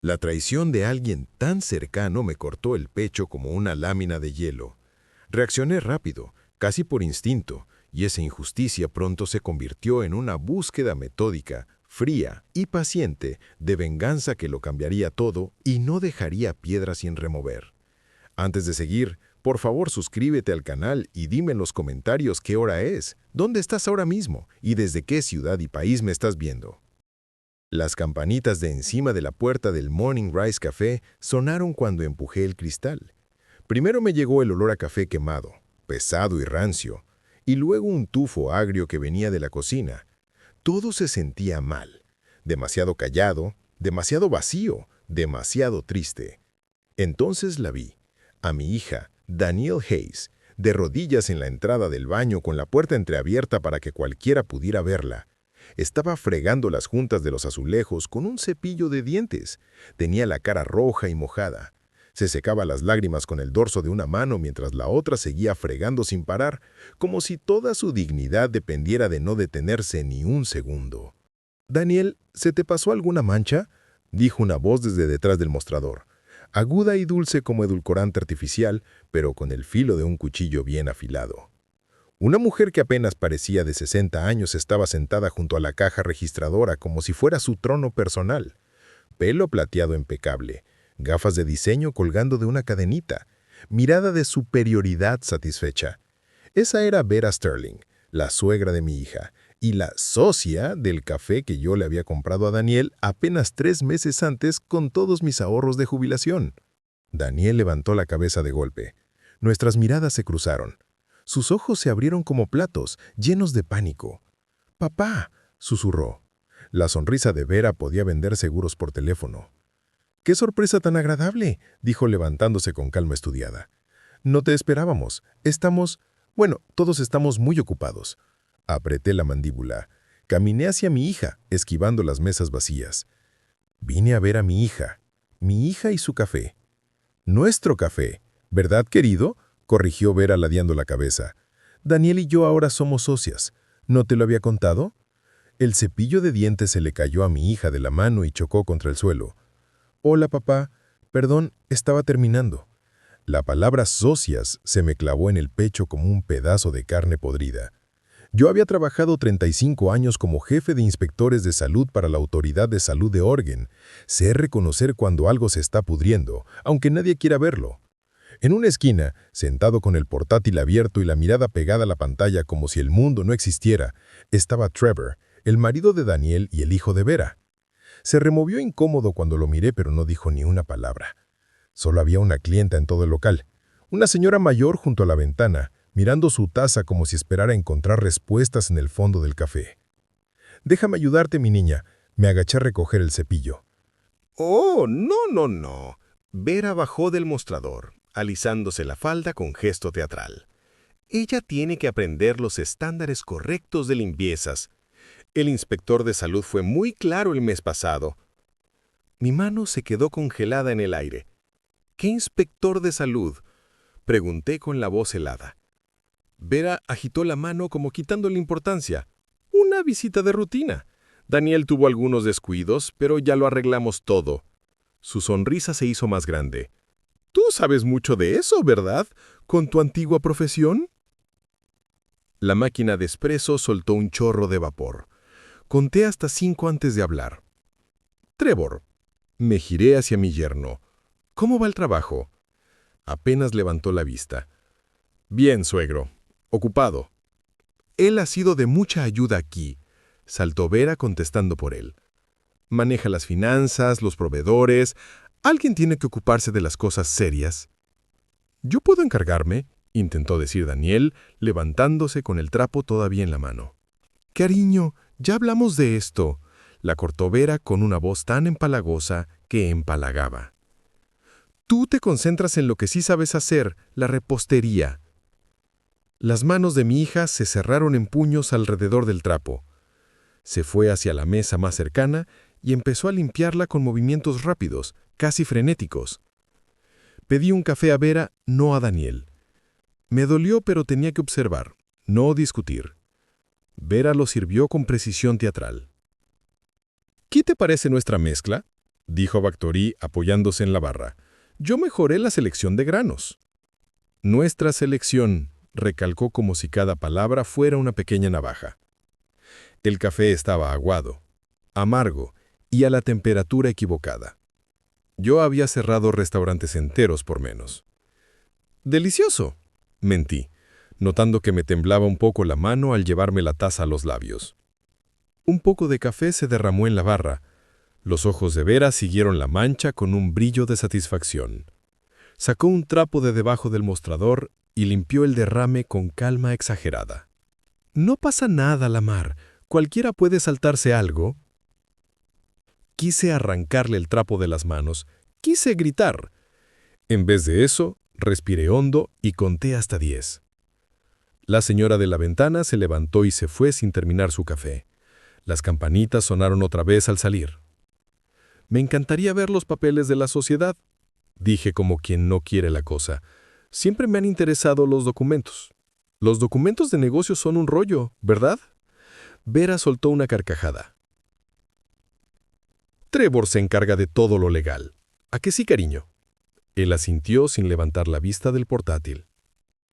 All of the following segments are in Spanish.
La traición de alguien tan cercano me cortó el pecho como una lámina de hielo. Reaccioné rápido, casi por instinto, y esa injusticia pronto se convirtió en una búsqueda metódica, fría y paciente de venganza que lo cambiaría todo y no dejaría piedra sin remover. Antes de seguir, por favor suscríbete al canal y dime en los comentarios qué hora es, dónde estás ahora mismo y desde qué ciudad y país me estás viendo. Las campanitas de encima de la puerta del Morning Rise Café sonaron cuando empujé el cristal. Primero me llegó el olor a café quemado, pesado y rancio, y luego un tufo agrio que venía de la cocina. Todo se sentía mal, demasiado callado, demasiado vacío, demasiado triste. Entonces la vi, a mi hija, Danielle Hayes, de rodillas en la entrada del baño con la puerta entreabierta para que cualquiera pudiera verla. Estaba fregando las juntas de los azulejos con un cepillo de dientes. Tenía la cara roja y mojada. Se secaba las lágrimas con el dorso de una mano mientras la otra seguía fregando sin parar, como si toda su dignidad dependiera de no detenerse ni un segundo. «Daniel, ¿se te pasó alguna mancha?», dijo una voz desde detrás del mostrador. Aguda y dulce como edulcorante artificial, pero con el filo de un cuchillo bien afilado. Una mujer que apenas parecía de 60 años estaba sentada junto a la caja registradora como si fuera su trono personal. Pelo plateado impecable, gafas de diseño colgando de una cadenita, mirada de superioridad satisfecha. Esa era Vera Sterling, la suegra de mi hija, y la socia del café que yo le había comprado a Daniel apenas 3 meses antes con todos mis ahorros de jubilación. Daniel levantó la cabeza de golpe. Nuestras miradas se cruzaron. Sus ojos se abrieron como platos, llenos de pánico. «¡Papá!», susurró. La sonrisa de Vera podía vender seguros por teléfono. «¡Qué sorpresa tan agradable!», dijo levantándose con calma estudiada. «No te esperábamos. Todos estamos muy ocupados». Apreté la mandíbula. Caminé hacia mi hija, esquivando las mesas vacías. Vine a ver a mi hija y su café. «Nuestro café, ¿verdad, querido?», corrigió Vera ladeando la cabeza. «Daniel y yo ahora somos socias. ¿No te lo había contado?». El cepillo de dientes se le cayó a mi hija de la mano y chocó contra el suelo. «Hola, papá. Perdón, estaba terminando». La palabra socias se me clavó en el pecho como un pedazo de carne podrida. Yo había trabajado 35 años como jefe de inspectores de salud para la Autoridad de Salud de Oregon. Sé reconocer cuando algo se está pudriendo, aunque nadie quiera verlo. En una esquina, sentado con el portátil abierto y la mirada pegada a la pantalla como si el mundo no existiera, estaba Trevor, el marido de Daniel y el hijo de Vera. Se removió incómodo cuando lo miré, pero no dijo ni una palabra. Solo había una clienta en todo el local, una señora mayor junto a la ventana, mirando su taza como si esperara encontrar respuestas en el fondo del café. «Déjame ayudarte, mi niña». Me agaché a recoger el cepillo. «Oh, no». Vera bajó del mostrador, alisándose la falda con gesto teatral. Ella tiene que aprender los estándares correctos de limpiezas. El inspector de salud fue muy claro el mes pasado. Mi mano se quedó congelada en el aire. «¿Qué inspector de salud?», pregunté con la voz helada. Vera agitó la mano como quitándole importancia. «Una visita de rutina. Daniel tuvo algunos descuidos, pero ya lo arreglamos todo». Su sonrisa se hizo más grande. «Tú sabes mucho de eso, ¿verdad? ¿Con tu antigua profesión?». La máquina de espresso soltó un chorro de vapor. Conté hasta 5 antes de hablar. «Trevor». Me giré hacia mi yerno. «¿Cómo va el trabajo?». Apenas levantó la vista. «Bien, suegro. Ocupado». «Él ha sido de mucha ayuda aquí», saltó Vera contestando por él. «Maneja las finanzas, los proveedores. Alguien tiene que ocuparse de las cosas serias». «Yo puedo encargarme», intentó decir Daniel, levantándose con el trapo todavía en la mano. «Cariño, ya hablamos de esto», la cortó Vera con una voz tan empalagosa que empalagaba. «Tú te concentras en lo que sí sabes hacer, la repostería». Las manos de mi hija se cerraron en puños alrededor del trapo. Se fue hacia la mesa más cercana y empezó a limpiarla con movimientos rápidos, casi frenéticos. Pedí un café a Vera, no a Daniel. Me dolió, pero tenía que observar, no discutir. Vera lo sirvió con precisión teatral. «¿Qué te parece nuestra mezcla?». dijo Bactorí apoyándose en la barra. Yo mejoré la selección de granos. Nuestra selección, recalcó como si cada palabra fuera una pequeña navaja. El café estaba aguado, amargo y a la temperatura equivocada. Yo había cerrado restaurantes enteros por menos. ¡Delicioso!, mentí, notando que me temblaba un poco la mano al llevarme la taza a los labios. Un poco de café se derramó en la barra. Los ojos de Vera siguieron la mancha con un brillo de satisfacción. Sacó un trapo de debajo del mostrador y limpió el derrame con calma exagerada. «No pasa nada, Lamar. Cualquiera puede saltarse algo». Quise arrancarle el trapo de las manos. Quise gritar. En vez de eso, respiré hondo y conté hasta 10. La señora de la ventana se levantó y se fue sin terminar su café. Las campanitas sonaron otra vez al salir. «Me encantaría ver los papeles de la sociedad», dije como quien no quiere la cosa. «Siempre me han interesado los documentos». «Los documentos de negocios son un rollo, ¿verdad?». Vera soltó una carcajada. «Trevor se encarga de todo lo legal. ¿A que sí, cariño?». Él asintió sin levantar la vista del portátil.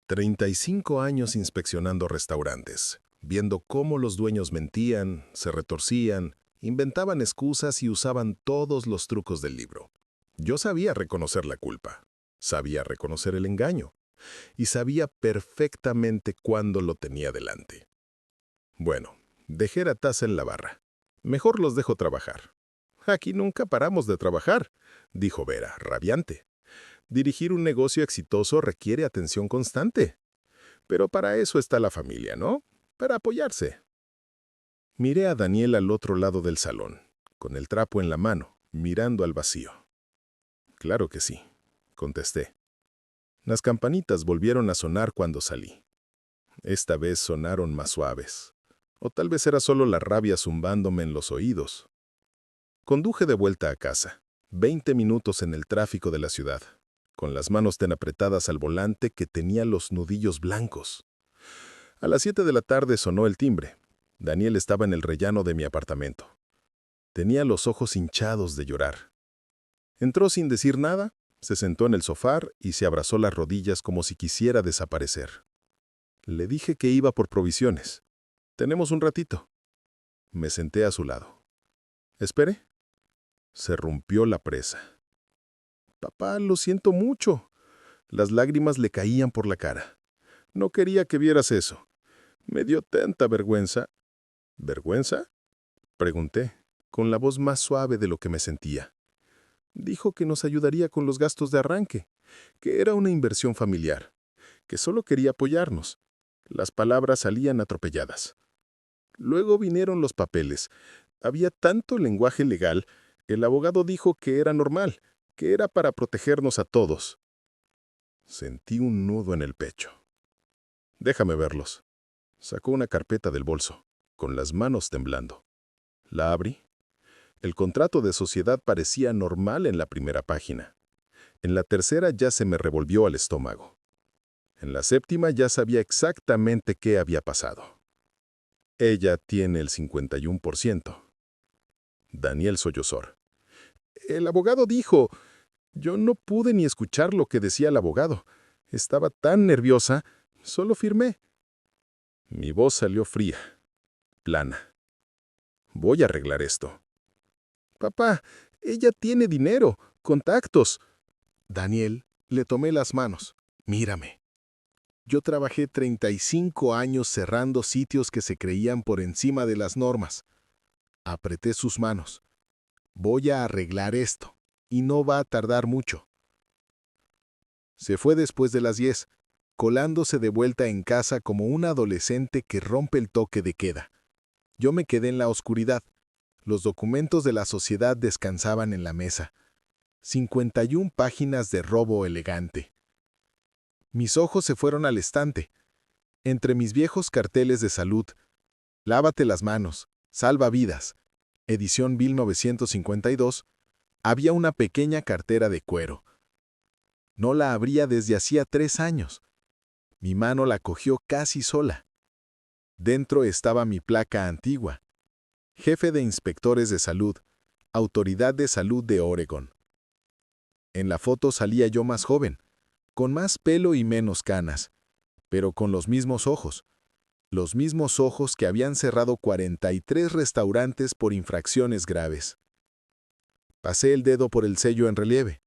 35 años inspeccionando restaurantes, viendo cómo los dueños mentían, se retorcían, inventaban excusas y usaban todos los trucos del libro. Yo sabía reconocer la culpa, sabía reconocer el engaño, y sabía perfectamente cuándo lo tenía delante. Bueno, dejé la taza en la barra. Mejor los dejo trabajar. «Aquí nunca paramos de trabajar», dijo Vera, rabiante. «Dirigir un negocio exitoso requiere atención constante. Pero para eso está la familia, ¿no? Para apoyarse». Miré a Daniel al otro lado del salón, con el trapo en la mano, mirando al vacío. «Claro que sí», contesté. Las campanitas volvieron a sonar cuando salí. Esta vez sonaron más suaves. O tal vez era solo la rabia zumbándome en los oídos. Conduje de vuelta a casa, 20 minutos en el tráfico de la ciudad, con las manos tan apretadas al volante que tenía los nudillos blancos. A las 7 de la tarde sonó el timbre. Daniel estaba en el rellano de mi apartamento. Tenía los ojos hinchados de llorar. Entró sin decir nada, se sentó en el sofá y se abrazó las rodillas como si quisiera desaparecer. Le dije que iba por provisiones. «Tenemos un ratito». Me senté a su lado. «¿Espere?» Se rompió la presa. «Papá, lo siento mucho». Las lágrimas le caían por la cara. «No quería que vieras eso. Me dio tanta vergüenza». «¿Vergüenza?», pregunté, con la voz más suave de lo que me sentía. «Dijo que nos ayudaría con los gastos de arranque, que era una inversión familiar, que solo quería apoyarnos». Las palabras salían atropelladas. Luego vinieron los papeles. Había tanto lenguaje legal. El abogado dijo que era normal, que era para protegernos a todos. Sentí un nudo en el pecho. «Déjame verlos». Sacó una carpeta del bolso, con las manos temblando. La abrí. El contrato de sociedad parecía normal en la primera página. En la tercera ya se me revolvió al estómago. En la séptima ya sabía exactamente qué había pasado. Ella tiene el 51%. Daniel sollozó. «El abogado dijo». Yo no pude ni escuchar lo que decía el abogado. Estaba tan nerviosa, solo firmé. Mi voz salió fría, plana. «Voy a arreglar esto». «Papá, ella tiene dinero, contactos». «Daniel», le tomé las manos. «Mírame. Yo trabajé 35 años cerrando sitios que se creían por encima de las normas». Apreté sus manos. «Voy a arreglar esto, y no va a tardar mucho». Se fue después de las 10, colándose de vuelta en casa como un adolescente que rompe el toque de queda. Yo me quedé en la oscuridad. Los documentos de la sociedad descansaban en la mesa. 51 páginas de robo elegante. Mis ojos se fueron al estante. Entre mis viejos carteles de salud, «Lávate las manos», «Salva vidas», edición 1952, había una pequeña cartera de cuero. No la abría desde hacía 3 años. Mi mano la cogió casi sola. Dentro estaba mi placa antigua. Jefe de inspectores de salud, Autoridad de Salud de Oregon. En la foto salía yo más joven, con más pelo y menos canas, pero con los mismos ojos que habían cerrado 43 restaurantes por infracciones graves. Pasé el dedo por el sello en relieve.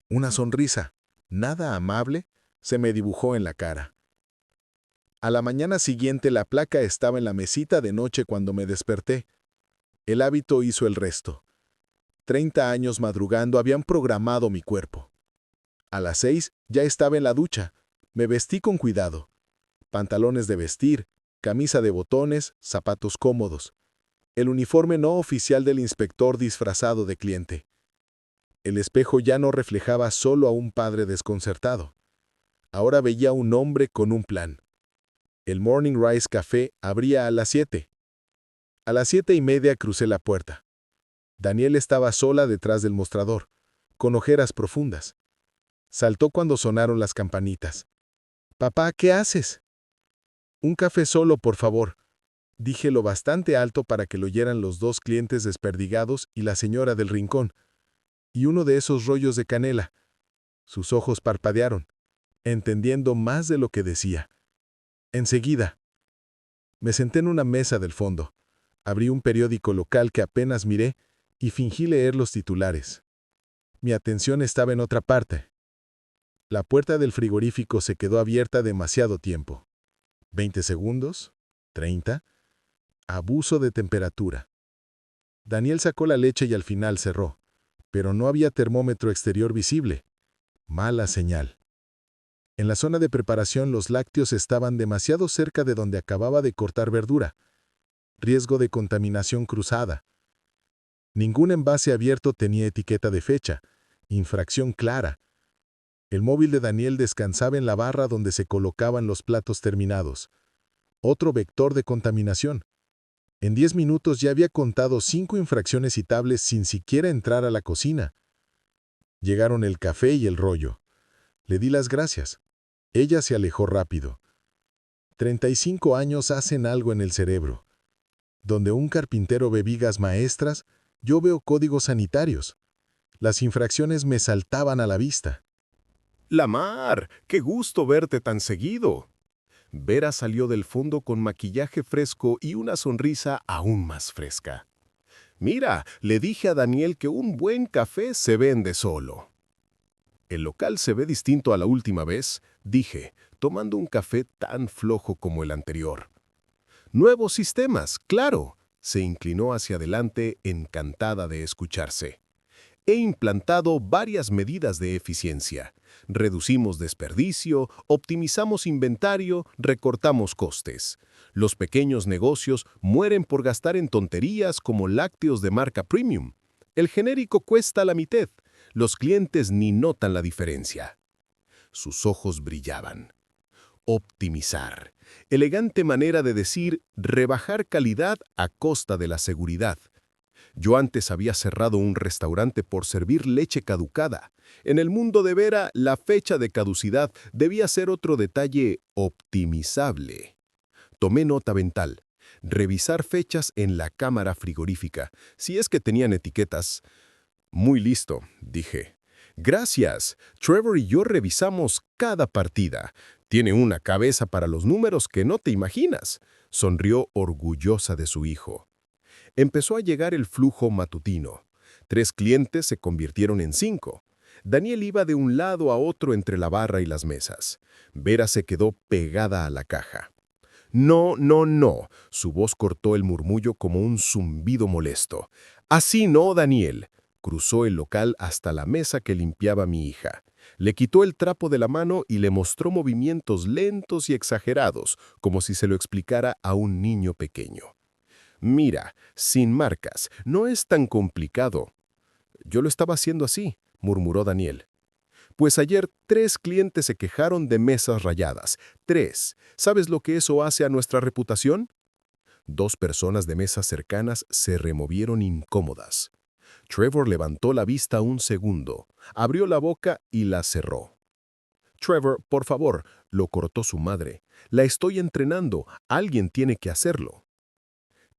Una sonrisa, nada amable, se me dibujó en la cara. A la mañana siguiente la placa estaba en la mesita de noche cuando me desperté. El hábito hizo el resto. 30 años madrugando habían programado mi cuerpo. A las 6 ya estaba en la ducha. Me vestí con cuidado. Pantalones de vestir, camisa de botones, zapatos cómodos. El uniforme no oficial del inspector disfrazado de cliente. El espejo ya no reflejaba solo a un padre desconcertado. Ahora veía a un hombre con un plan. El Morning Rise Café abría a las 7. A las 7:30 crucé la puerta. Daniel estaba sola detrás del mostrador, con ojeras profundas. Saltó cuando sonaron las campanitas. «Papá, ¿qué haces?» «Un café solo, por favor», dije lo bastante alto para que lo oyeran los dos clientes desperdigados y la señora del rincón, y uno de esos rollos de canela. Sus ojos parpadearon, entendiendo más de lo que decía. Enseguida. Me senté en una mesa del fondo, abrí un periódico local que apenas miré y fingí leer los titulares. Mi atención estaba en otra parte. La puerta del frigorífico se quedó abierta demasiado tiempo. 20 segundos, 30. Abuso de temperatura. Daniel sacó la leche y al final cerró, pero no había termómetro exterior visible. Mala señal. En la zona de preparación los lácteos estaban demasiado cerca de donde acababa de cortar verdura. Riesgo de contaminación cruzada. Ningún envase abierto tenía etiqueta de fecha. Infracción clara. El móvil de Daniel descansaba en la barra donde se colocaban los platos terminados. Otro vector de contaminación. En 10 minutos ya había contado 5 infracciones citables sin siquiera entrar a la cocina. Llegaron el café y el rollo. Le di las gracias. Ella se alejó rápido. 35 años hacen algo en el cerebro. Donde un carpintero ve vigas maestras, yo veo códigos sanitarios. Las infracciones me saltaban a la vista. Lamar, qué gusto verte tan seguido. Vera salió del fondo con maquillaje fresco y una sonrisa aún más fresca. Mira, le dije a Daniel que un buen café se vende solo. El local se ve distinto a la última vez, dije, tomando un café tan flojo como el anterior. Nuevos sistemas, claro. Se inclinó hacia adelante, encantada de escucharse. He implantado varias medidas de eficiencia. Reducimos desperdicio, optimizamos inventario, recortamos costes. Los pequeños negocios mueren por gastar en tonterías como lácteos de marca premium. El genérico cuesta la mitad. Los clientes ni notan la diferencia. Sus ojos brillaban. Optimizar. Elegante manera de decir rebajar calidad a costa de la seguridad. Yo antes había cerrado un restaurante por servir leche caducada. En el mundo de Vera, la fecha de caducidad debía ser otro detalle optimizable. Tomé nota mental. Revisar fechas en la cámara frigorífica, si es que tenían etiquetas. Muy listo, dije. Gracias. Trevor y yo revisamos cada partida. Tiene una cabeza para los números que no te imaginas. Sonrió orgullosa de su hijo. Empezó a llegar el flujo matutino. 3 clientes se convirtieron en 5. Daniel iba de un lado a otro entre la barra y las mesas. Vera se quedó pegada a la caja. No, no, no. Su voz cortó el murmullo como un zumbido molesto. Así no, Daniel. Cruzó el local hasta la mesa que limpiaba mi hija. Le quitó el trapo de la mano y le mostró movimientos lentos y exagerados, como si se lo explicara a un niño pequeño. Mira, sin marcas, no es tan complicado. Yo lo estaba haciendo así, murmuró Daniel. Pues ayer 3 clientes se quejaron de mesas rayadas. 3. ¿Sabes lo que eso hace a nuestra reputación? 2 personas de mesas cercanas se removieron incómodas. Trevor levantó la vista un segundo, abrió la boca y la cerró. Trevor, por favor, lo cortó su madre. La estoy entrenando, alguien tiene que hacerlo.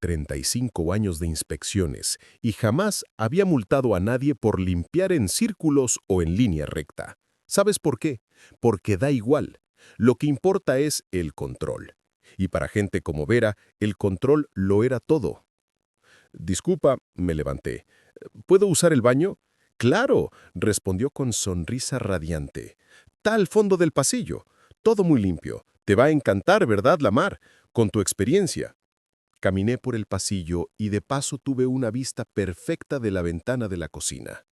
35 años de inspecciones y jamás había multado a nadie por limpiar en círculos o en línea recta. ¿Sabes por qué? Porque da igual. Lo que importa es el control. Y para gente como Vera, el control lo era todo. Disculpa, me levanté. ¿Puedo usar el baño? Claro, respondió con sonrisa radiante. Está al fondo del pasillo. Todo muy limpio. Te va a encantar, ¿verdad, Lamar? Con tu experiencia. Caminé por el pasillo y de paso tuve una vista perfecta de la ventana de la cocina.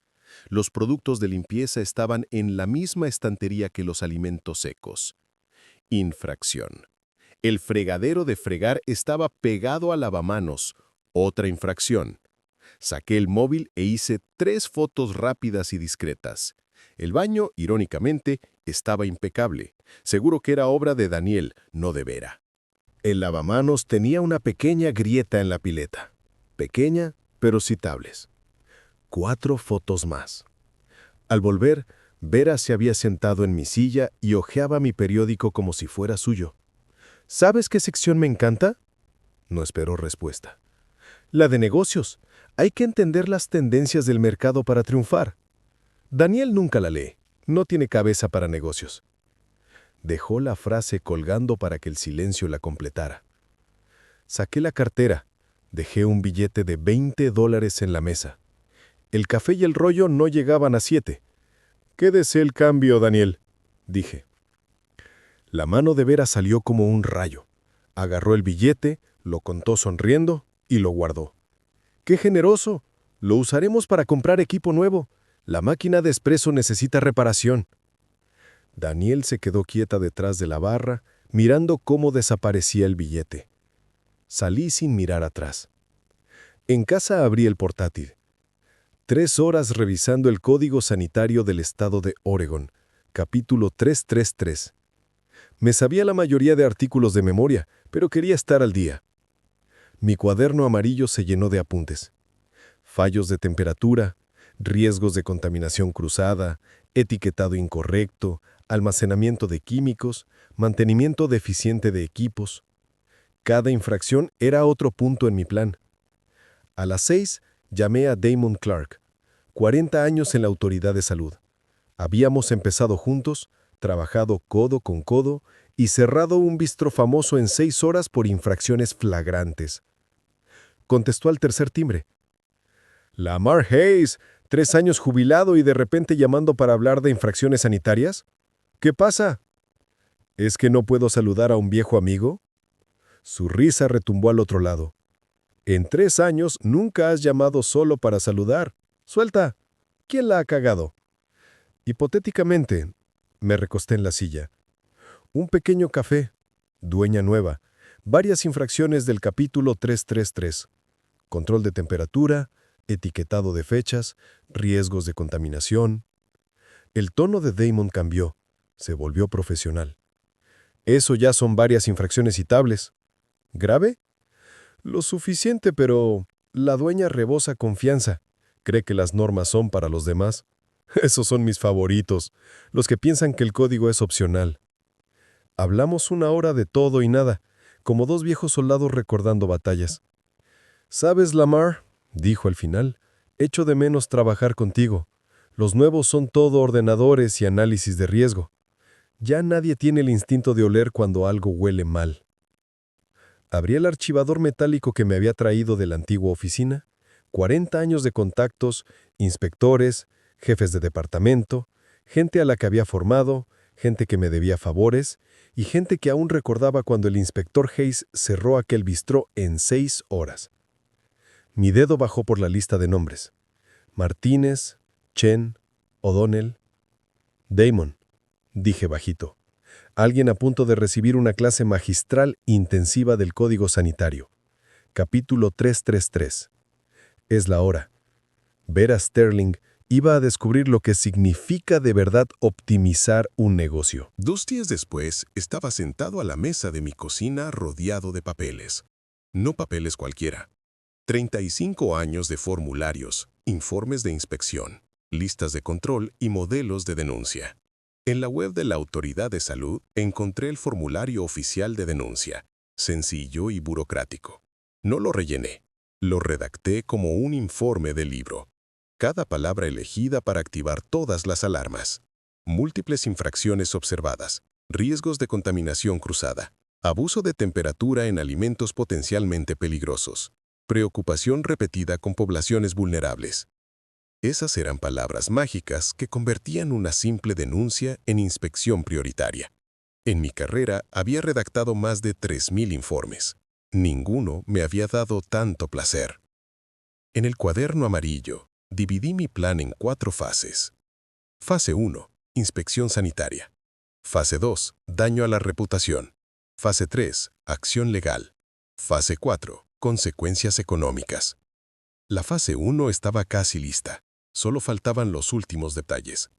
Los productos de limpieza estaban en la misma estantería que los alimentos secos. Infracción. El fregadero de fregar estaba pegado al lavamanos. Otra infracción. Saqué el móvil e hice 3 fotos rápidas y discretas. El baño, irónicamente, estaba impecable. Seguro que era obra de Daniel, no de Vera. El lavamanos tenía una pequeña grieta en la pileta. Pequeña, pero citables. 4 fotos más. Al volver, Vera se había sentado en mi silla y hojeaba mi periódico como si fuera suyo. ¿Sabes qué sección me encanta? No esperó respuesta. La de negocios. Hay que entender las tendencias del mercado para triunfar. Daniel nunca la lee. No tiene cabeza para negocios. Dejó la frase colgando para que el silencio la completara. Saqué la cartera. Dejé un billete de $20 en la mesa. El café y el rollo no llegaban a 7. «Quédese el cambio, Daniel», dije. La mano de Vera salió como un rayo. Agarró el billete, lo contó sonriendo y lo guardó. «¡Qué generoso! Lo usaremos para comprar equipo nuevo. La máquina de espresso necesita reparación». Daniel se quedó quieta detrás de la barra, mirando cómo desaparecía el billete. Salí sin mirar atrás. En casa abrí el portátil. 3 horas revisando el Código Sanitario del Estado de Oregon, capítulo 333. Me sabía la mayoría de artículos de memoria, pero quería estar al día. Mi cuaderno amarillo se llenó de apuntes. Fallos de temperatura, riesgos de contaminación cruzada, etiquetado incorrecto, almacenamiento de químicos, mantenimiento deficiente de equipos. Cada infracción era otro punto en mi plan. A las 6 llamé a Damon Clark, 40 años en la Autoridad de Salud. Habíamos empezado juntos, trabajado codo con codo y cerrado un bistro famoso en 6 horas por infracciones flagrantes. Contestó al tercer timbre. «Lamar Hayes, 3 años jubilado y de repente llamando para hablar de infracciones sanitarias. ¿Qué pasa? ¿Es que no puedo saludar a un viejo amigo?» Su risa retumbó al otro lado. «En 3 años nunca has llamado solo para saludar. Suelta. ¿Quién la ha cagado?» Hipotéticamente, me recosté en la silla. Un pequeño café, dueña nueva, varias infracciones del capítulo 333. Control de temperatura, etiquetado de fechas, riesgos de contaminación. El tono de Damon cambió. Se volvió profesional. «Eso ya son varias infracciones citables. ¿Grave?» «Lo suficiente, pero la dueña rebosa confianza. Cree que las normas son para los demás. Esos son mis favoritos, los que piensan que el código es opcional». Hablamos 1 hora de todo y nada, como 2 viejos soldados recordando batallas. «¿Sabes, Lamar?», dijo al final, «echo de menos trabajar contigo. Los nuevos son todo ordenadores y análisis de riesgo. Ya nadie tiene el instinto de oler cuando algo huele mal». Abrí el archivador metálico que me había traído de la antigua oficina. 40 años de contactos, inspectores, jefes de departamento, gente a la que había formado, gente que me debía favores y gente que aún recordaba cuando el inspector Hayes cerró aquel bistró en 6 horas. Mi dedo bajó por la lista de nombres. Martínez, Chen, O'Donnell. «Damon», dije bajito. Alguien a punto de recibir una clase magistral intensiva del Código Sanitario. Capítulo 333. Es la hora. Vera Sterling iba a descubrir lo que significa de verdad optimizar un negocio. 2 días después, estaba sentado a la mesa de mi cocina rodeado de papeles. No papeles cualquiera. 35 años de formularios, informes de inspección, listas de control y modelos de denuncia. En la web de la Autoridad de Salud encontré el formulario oficial de denuncia, sencillo y burocrático. No lo rellené. Lo redacté como un informe de libro. Cada palabra elegida para activar todas las alarmas. Múltiples infracciones observadas. Riesgos de contaminación cruzada. Abuso de temperatura en alimentos potencialmente peligrosos. Preocupación repetida con poblaciones vulnerables. Esas eran palabras mágicas que convertían una simple denuncia en inspección prioritaria. En mi carrera había redactado más de 3.000 informes. Ninguno me había dado tanto placer. En el cuaderno amarillo, dividí mi plan en 4 fases. Fase 1, inspección sanitaria. Fase 2, daño a la reputación. Fase 3, acción legal. Fase 4, consecuencias económicas. La fase 1 estaba casi lista. Solo faltaban los últimos detalles.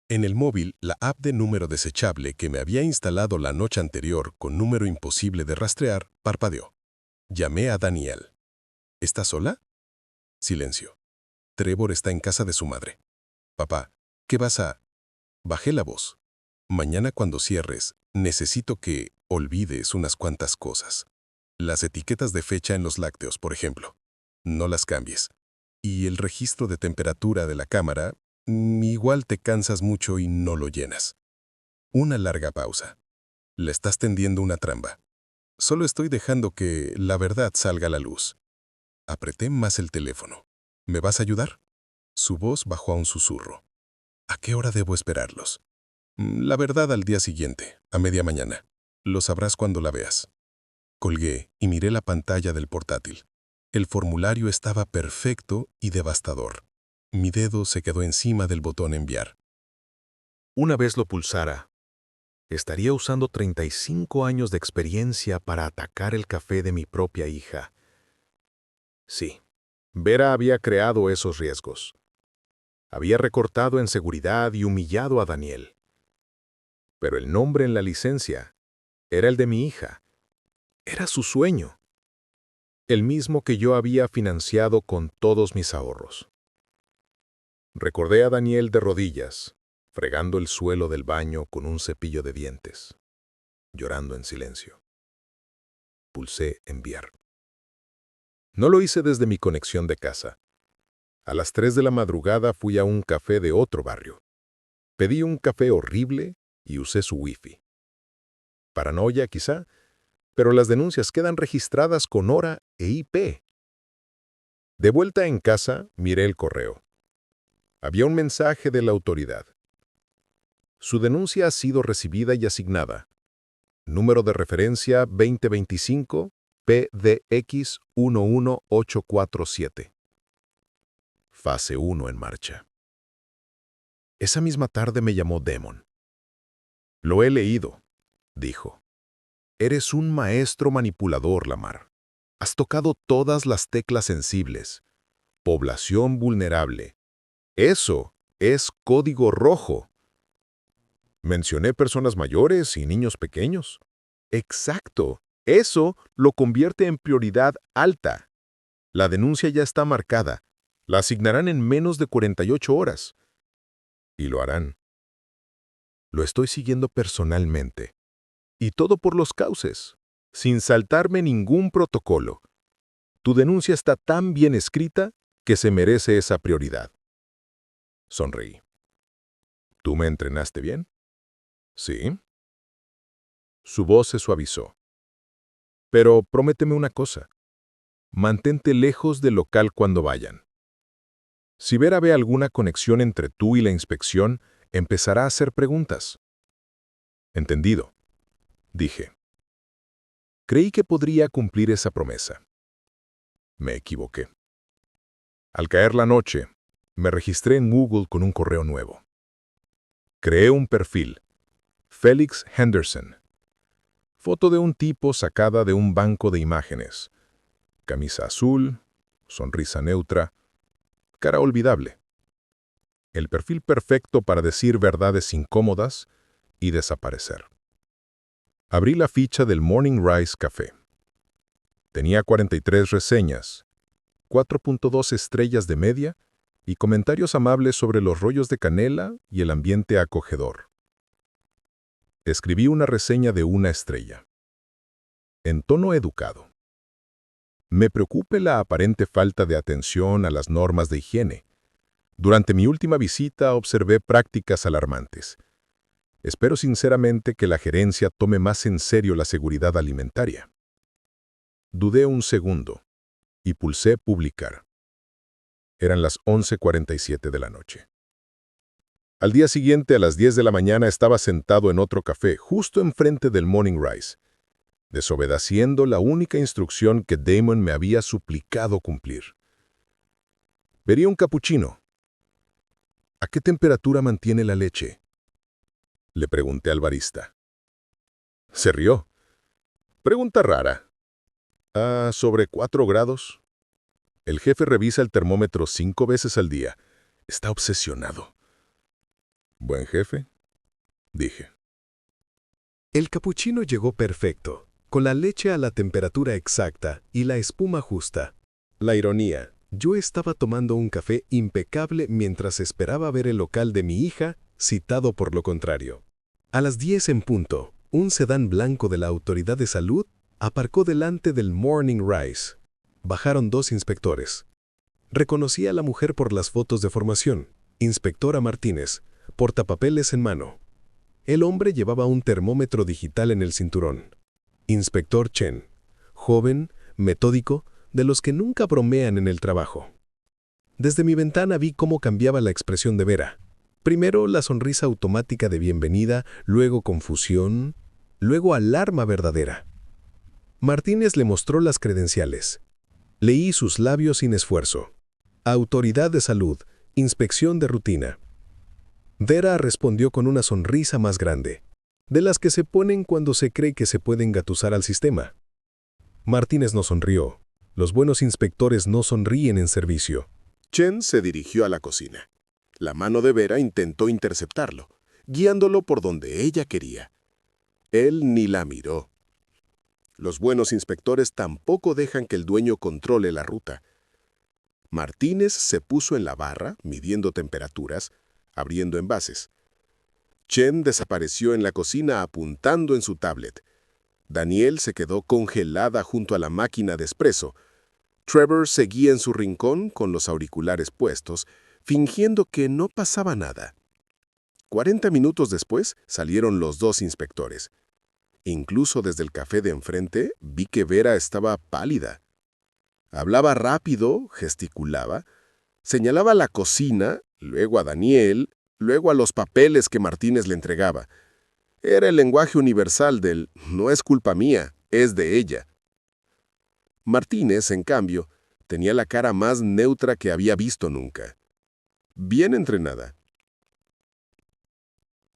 En el móvil, la app de número desechable que me había instalado la noche anterior con número imposible de rastrear, parpadeó. Llamé a Daniel. ¿Estás sola? Silencio. Trevor está en casa de su madre. Papá, ¿qué vas a...? Bajé la voz. Mañana cuando cierres, necesito que olvides unas cuantas cosas. Las etiquetas de fecha en los lácteos, por ejemplo. No las cambies. Y el registro de temperatura de la cámara, igual te cansas mucho y no lo llenas. Una larga pausa. Le estás tendiendo una trampa. Solo estoy dejando que la verdad salga a la luz. Apreté más el teléfono. ¿Me vas a ayudar? Su voz bajó a un susurro. ¿A qué hora debo esperarlos? La verdad al día siguiente, a media mañana. Lo sabrás cuando la veas. Colgué y miré la pantalla del portátil. El formulario estaba perfecto y devastador. Mi dedo se quedó encima del botón enviar. Una vez lo pulsara, estaría usando 35 años de experiencia para atacar el café de mi propia hija. Sí, Vera había creado esos riesgos. Había recortado en seguridad y humillado a Daniel. Pero el nombre en la licencia era el de mi hija. Era su sueño. El mismo que yo había financiado con todos mis ahorros. Recordé a Daniel de rodillas, fregando el suelo del baño con un cepillo de dientes, llorando en silencio. Pulsé enviar. No lo hice desde mi conexión de casa. A las 3 de la madrugada fui a un café de otro barrio. Pedí un café horrible y usé su wifi. Paranoia quizá, pero las denuncias quedan registradas con hora e IP. De vuelta en casa, miré el correo. Había un mensaje de la autoridad. Su denuncia ha sido recibida y asignada. Número de referencia 2025 PDX 11847. Fase 1 en marcha. Esa misma tarde me llamó Demon. Lo he leído, dijo. Eres un maestro manipulador, Lamar. Has tocado todas las teclas sensibles. Población vulnerable. Eso es código rojo. Mencioné personas mayores y niños pequeños. Exacto. Eso lo convierte en prioridad alta. La denuncia ya está marcada. La asignarán en menos de 48 horas. Y lo harán. Lo estoy siguiendo personalmente. Y todo por los cauces, sin saltarme ningún protocolo. Tu denuncia está tan bien escrita que se merece esa prioridad. Sonreí. ¿Tú me entrenaste bien? Sí. Su voz se suavizó. Pero prométeme una cosa. Mantente lejos del local cuando vayan. Si Vera ve alguna conexión entre tú y la inspección, empezará a hacer preguntas. Entendido, dije. Creí que podría cumplir esa promesa. Me equivoqué. Al caer la noche, me registré en Google con un correo nuevo. Creé un perfil. Felix Henderson. Foto de un tipo sacada de un banco de imágenes. Camisa azul, sonrisa neutra, cara olvidable. El perfil perfecto para decir verdades incómodas y desaparecer. Abrí la ficha del Morning Rise Café. Tenía 43 reseñas, 4.2 estrellas de media y comentarios amables sobre los rollos de canela y el ambiente acogedor. Escribí una reseña de 1 estrella. En tono educado. Me preocupa la aparente falta de atención a las normas de higiene. Durante mi última visita observé prácticas alarmantes. Espero sinceramente que la gerencia tome más en serio la seguridad alimentaria. Dudé un segundo y pulsé publicar. Eran las 11:47 de la noche. Al día siguiente, a las 10 de la mañana, estaba sentado en otro café, justo enfrente del Morning Rise, desobedeciendo la única instrucción que Damon me había suplicado cumplir. Vería un capuchino. ¿A qué temperatura mantiene la leche? Le pregunté al barista. Se rió. Pregunta rara. ¿Sobre 4 grados? El jefe revisa el termómetro 5 veces al día. Está obsesionado. ¿Buen jefe? Dije. El capuchino llegó perfecto, con la leche a la temperatura exacta y la espuma justa. La ironía, yo estaba tomando un café impecable mientras esperaba ver el local de mi hija, citado por lo contrario. A las 10 en punto, un sedán blanco de la Autoridad de Salud aparcó delante del Morning Rise. Bajaron 2 inspectores. Reconocí a la mujer por las fotos de formación. Inspectora Martínez, portapapeles en mano. El hombre llevaba un termómetro digital en el cinturón. Inspector Chen, joven, metódico, de los que nunca bromean en el trabajo. Desde mi ventana vi cómo cambiaba la expresión de Vera. Primero la sonrisa automática de bienvenida, luego confusión, luego alarma verdadera. Martínez le mostró las credenciales. Leí sus labios sin esfuerzo. Autoridad de Salud, inspección de rutina. Vera respondió con una sonrisa más grande, de las que se ponen cuando se cree que se puede engatusar al sistema. Martínez no sonrió. Los buenos inspectores no sonríen en servicio. Chen se dirigió a la cocina. La mano de Vera intentó interceptarlo, guiándolo por donde ella quería. Él ni la miró. Los buenos inspectores tampoco dejan que el dueño controle la ruta. Martínez se puso en la barra, midiendo temperaturas, abriendo envases. Chen desapareció en la cocina apuntando en su tablet. Daniel se quedó congelada junto a la máquina de espresso. Trevor seguía en su rincón con los auriculares puestos, fingiendo que no pasaba nada. 40 minutos después salieron los 2 inspectores. Incluso desde el café de enfrente vi que Vera estaba pálida. Hablaba rápido, gesticulaba, señalaba la cocina, luego a Daniel, luego a los papeles que Martínez le entregaba. Era el lenguaje universal del «no es culpa mía, es de ella». Martínez, en cambio, tenía la cara más neutra que había visto nunca. Bien entrenada.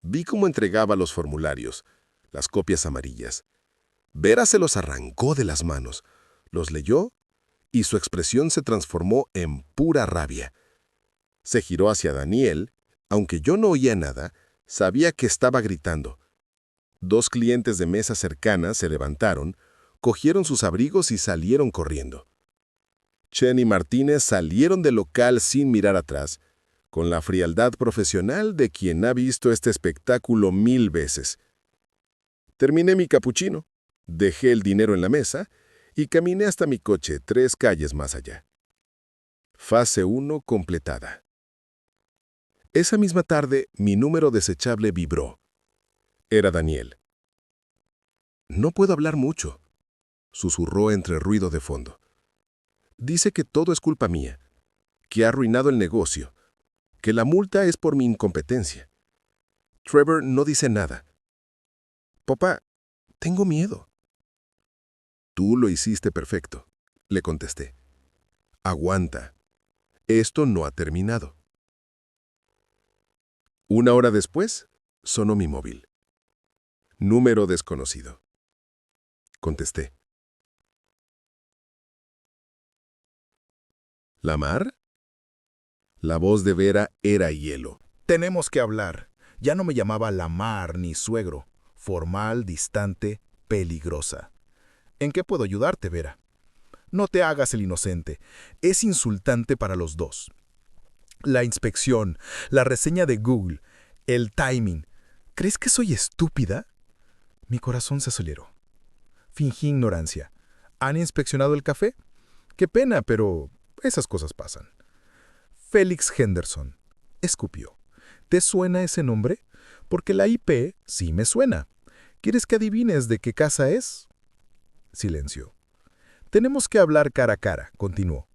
Vi cómo entregaba los formularios, las copias amarillas. Vera se los arrancó de las manos, los leyó y su expresión se transformó en pura rabia. Se giró hacia Daniel, aunque yo no oía nada, sabía que estaba gritando. 2 clientes de mesa cercana se levantaron, cogieron sus abrigos y salieron corriendo. Chen y Martínez salieron del local sin mirar atrás, con la frialdad profesional de quien ha visto este espectáculo 1000 veces. Terminé mi capuchino, dejé el dinero en la mesa y caminé hasta mi coche 3 calles más allá. Fase 1 completada. Esa misma tarde, mi número desechable vibró. Era Daniel. «No puedo hablar mucho», susurró entre ruido de fondo. «Dice que todo es culpa mía, que ha arruinado el negocio, que la multa es por mi incompetencia. Trevor no dice nada. Papá, tengo miedo». «Tú lo hiciste perfecto», le contesté. «Aguanta. Esto no ha terminado». 1 hora después, sonó mi móvil. Número desconocido. Contesté. ¿Lamar? La voz de Vera era hielo. Tenemos que hablar. Ya no me llamaba Lamar ni suegro. Formal, distante, peligrosa. ¿En qué puedo ayudarte, Vera? No te hagas el inocente. Es insultante para los dos. La inspección, la reseña de Google, el timing. ¿Crees que soy estúpida? Mi corazón se aceleró. Fingí ignorancia. ¿Han inspeccionado el café? Qué pena, pero esas cosas pasan. Félix Henderson. Escupió. ¿Te suena ese nombre? Porque la IP sí me suena. ¿Quieres que adivines de qué casa es? Silencio. Tenemos que hablar cara a cara, continuó.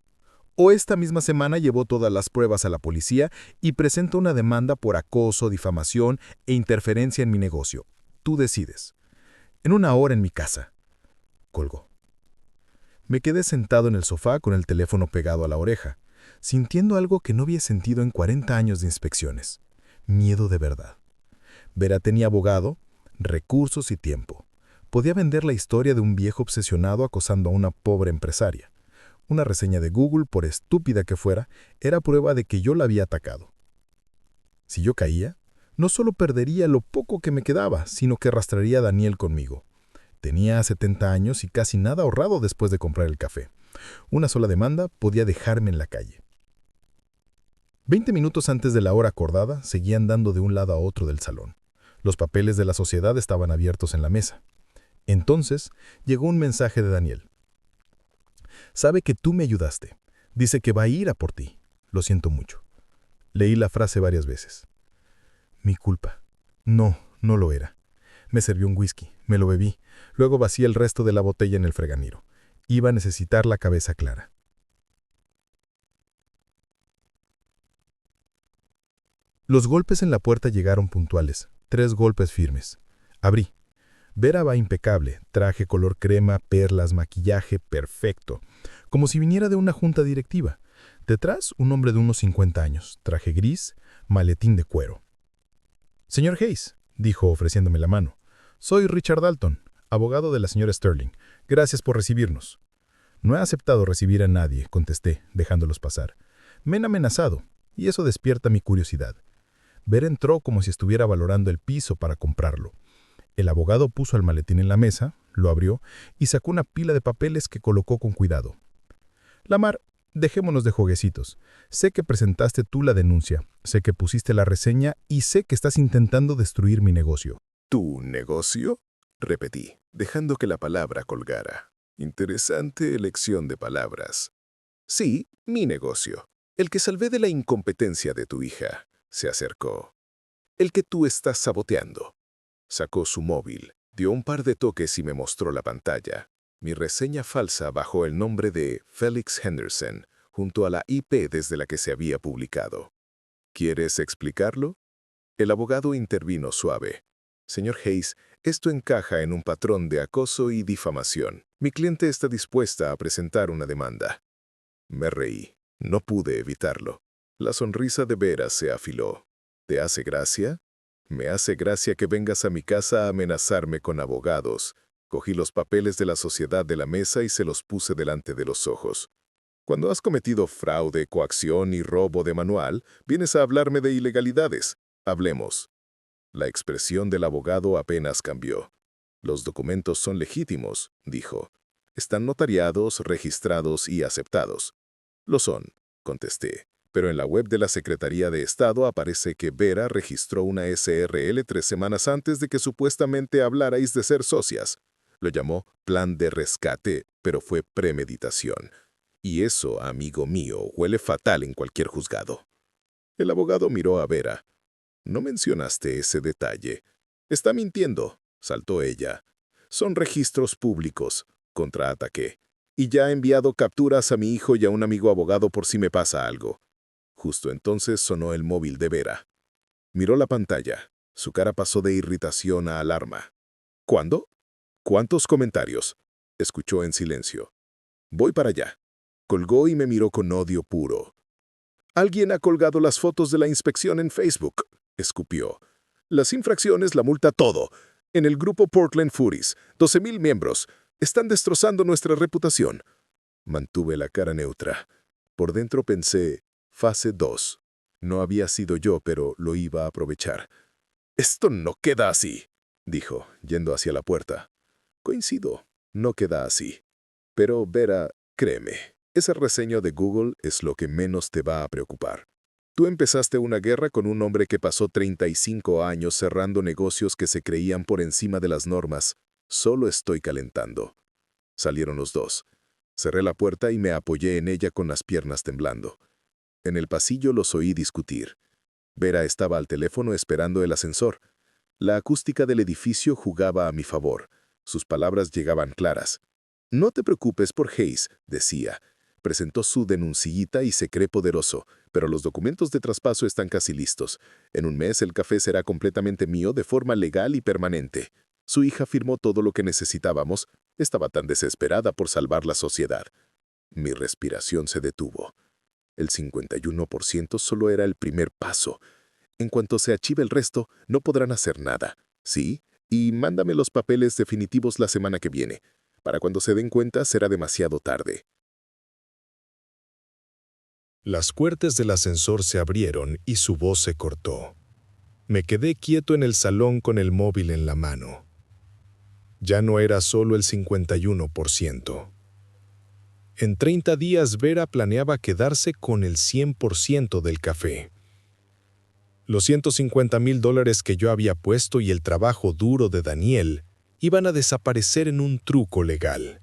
O esta misma semana llevó todas las pruebas a la policía y presenta una demanda por acoso, difamación e interferencia en mi negocio. Tú decides. En una hora en mi casa. Colgó. Me quedé sentado en el sofá con el teléfono pegado a la oreja, sintiendo algo que no había sentido en 40 años de inspecciones. Miedo de verdad. Vera tenía abogado, recursos y tiempo. Podía vender la historia de un viejo obsesionado acosando a una pobre empresaria. Una reseña de Google, por estúpida que fuera, era prueba de que yo la había atacado. Si yo caía, no solo perdería lo poco que me quedaba, sino que arrastraría a Daniel conmigo. Tenía 70 años y casi nada ahorrado después de comprar el café. Una sola demanda podía dejarme en la calle. 20 minutos antes de la hora acordada, seguía andando de un lado a otro del salón. Los papeles de la sociedad estaban abiertos en la mesa. Entonces, llegó un mensaje de Daniel. Sabe que tú me ayudaste. Dice que va a ir a por ti. Lo siento mucho. Leí la frase varias veces. Mi culpa. No, no lo era. Me sirvió un whisky, me lo bebí. Luego vacié el resto de la botella en el freganero. Iba a necesitar la cabeza clara. Los golpes en la puerta llegaron puntuales. 3 golpes firmes. Abrí. Vera va impecable, traje color crema, perlas, maquillaje perfecto, como si viniera de una junta directiva. Detrás, un hombre de unos 50 años, traje gris, maletín de cuero. Señor Hayes, dijo ofreciéndome la mano. Soy Richard Dalton, abogado de la señora Sterling. Gracias por recibirnos. No he aceptado recibir a nadie, contesté, dejándolos pasar. Me han amenazado, y eso despierta mi curiosidad. Vera entró como si estuviera valorando el piso para comprarlo. El abogado puso el maletín en la mesa, lo abrió y sacó una pila de papeles que colocó con cuidado. Lamar, dejémonos de jueguecitos. Sé que presentaste tú la denuncia, sé que pusiste la reseña y sé que estás intentando destruir mi negocio. ¿Tu negocio? Repetí, dejando que la palabra colgara. Interesante elección de palabras. Sí, mi negocio. El que salvé de la incompetencia de tu hija. Se acercó. El que tú estás saboteando. Sacó su móvil, dio un par de toques y me mostró la pantalla. Mi reseña falsa bajo el nombre de Félix Henderson, junto a la IP desde la que se había publicado. ¿Quieres explicarlo? El abogado intervino suave. Señor Hayes, esto encaja en un patrón de acoso y difamación. Mi cliente está dispuesta a presentar una demanda. Me reí. No pude evitarlo. La sonrisa de Vera se afiló. ¿Te hace gracia? Me hace gracia que vengas a mi casa a amenazarme con abogados. Cogí los papeles de la sociedad de la mesa y se los puse delante de los ojos. Cuando has cometido fraude, coacción y robo de manual, vienes a hablarme de ilegalidades. Hablemos. La expresión del abogado apenas cambió. Los documentos son legítimos, dijo. Están notariados, registrados y aceptados. Lo son, contesté. Pero en la web de la Secretaría de Estado aparece que Vera registró una SRL 3 semanas antes de que supuestamente hablarais de ser socias. Lo llamó plan de rescate, pero fue premeditación. Y eso, amigo mío, huele fatal en cualquier juzgado. El abogado miró a Vera. No mencionaste ese detalle. Está mintiendo, saltó ella. Son registros públicos, contraataqué. Y ya he enviado capturas a mi hijo y a un amigo abogado por si me pasa algo. Justo entonces sonó el móvil de Vera. Miró la pantalla. Su cara pasó de irritación a alarma. ¿Cuándo? ¿Cuántos comentarios? Escuchó en silencio. Voy para allá. Colgó y me miró con odio puro. Alguien ha colgado las fotos de la inspección en Facebook, escupió. Las infracciones, la multa, todo. En el grupo Portland Furies, 12,000 miembros. Están destrozando nuestra reputación. Mantuve la cara neutra. Por dentro pensé, fase 2. No había sido yo, pero lo iba a aprovechar. Esto no queda así, dijo, yendo hacia la puerta. Coincido, no queda así. Pero, Vera, créeme, ese reseño de Google es lo que menos te va a preocupar. Tú empezaste una guerra con un hombre que pasó 35 años cerrando negocios que se creían por encima de las normas. Solo estoy calentando. Salieron los dos. Cerré la puerta y me apoyé en ella con las piernas temblando. En el pasillo los oí discutir. Vera estaba al teléfono esperando el ascensor. La acústica del edificio jugaba a mi favor. Sus palabras llegaban claras. «No te preocupes por Hayes», decía. Presentó su denuncillita y se cree poderoso, pero los documentos de traspaso están casi listos. En un mes el café será completamente mío de forma legal y permanente. Su hija firmó todo lo que necesitábamos. Estaba tan desesperada por salvar la sociedad. Mi respiración se detuvo. El 51% solo era el primer paso. En cuanto se archive el resto, no podrán hacer nada. ¿Sí? Y mándame los papeles definitivos la semana que viene. Para cuando se den cuenta, será demasiado tarde. Las puertas del ascensor se abrieron y su voz se cortó. Me quedé quieto en el salón con el móvil en la mano. Ya no era solo el 51%. En 30 días Vera planeaba quedarse con el 100% del café. Los $150,000 que yo había puesto y el trabajo duro de Daniel iban a desaparecer en un truco legal.